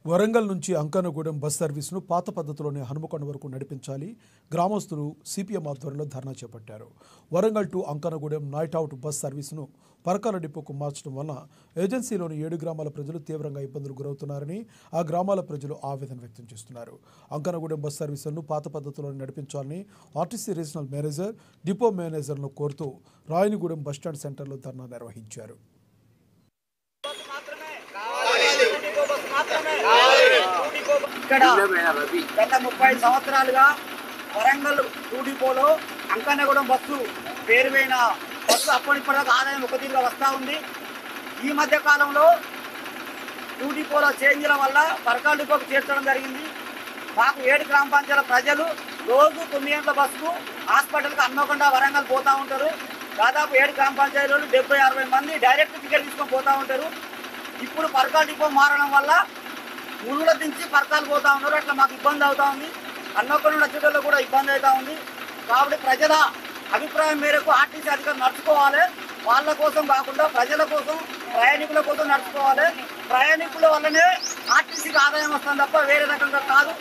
వరంగల్ నుంచి అంకనగూడెం బస్ సర్వీసును పాత పద్ధతిలోనే హనుమకొండ వరకు నడిపించాలి. గ్రామస్తులు సిపిఎం ఆధ్వర్యంలో ధర్నా చేపట్టారు. Warangal to Ankanagudem night out bus సర్వీసును పరకాల డిపోకు మార్చడం వల్ల ఏజెన్సీలోని 7 గ్రామాల ప్రజలు తీవ్రంగా ఇబ్బందులు గురవుతున్నారని ఆ గ్రామాల ప్రజలు ఆవేదన వ్యక్తం చేస్తున్నారు. అంకనగూడెం బస్ సర్వీసులను పాత పద్ధతిలోనే నడిపించాలని ఆర్టీసీ రీజనల్ మేనేజర్, డిపో మేనేజర్ను కోరుతూ రాయనిగూడెం బస్టాండ్ సెంటర్లో ధర్నా నిర్వహించారు. ఇక్కడ గత 30 సంవత్సరాలుగా వరంగల్ డిపోలో అంకనగూడెం బస్సు పేరువైన బస్సు అప్పటిప్పటిదాకా ఆదాయం ఒక తీరుగా వస్తూ ఉంది. ఈ మధ్య కాలంలో డిపోలో చేంజ్ల వల్ల పరకాల డిపోకు చేర్చడం జరిగింది. మాకు 7 గ్రామ పంచాయతీల ప్రజలు రోజు 9 గంటల బస్సుకు హాస్పిటల్కి హన్మకొండ వరంగల్ పోతూ ఉంటారు. దాదాపు 7 గ్రామ పంచాయతీలు 70-60 మంది డైరెక్ట్ టికెట్ తీసుకొని పోతూ ఉంటారు. ఇప్పుడు పరకాల డిపో మారడం వల్ల ములుగుల దించి పరకాలు పోతూ ఉన్నారు. అట్లా మాకు ఇబ్బంది అవుతూ ఉంది. హన్మకొండ వచ్చేటోళ్ళు కూడా ఇబ్బంది అవుతూ ఉంది. కాబట్టి ప్రజల అభిప్రాయం మేరకు ఆర్టీసీ అధికారులు నడుచుకోవాలి. వాళ్ళ కోసం కాకుండా ప్రజల కోసం, ప్రయాణికుల కోసం నడుచుకోవాలి. ప్రయాణికుల వల్లనే ఆర్టీసీకి ఆదాయం వస్తుంది తప్ప వేరే రకంగా కాదు.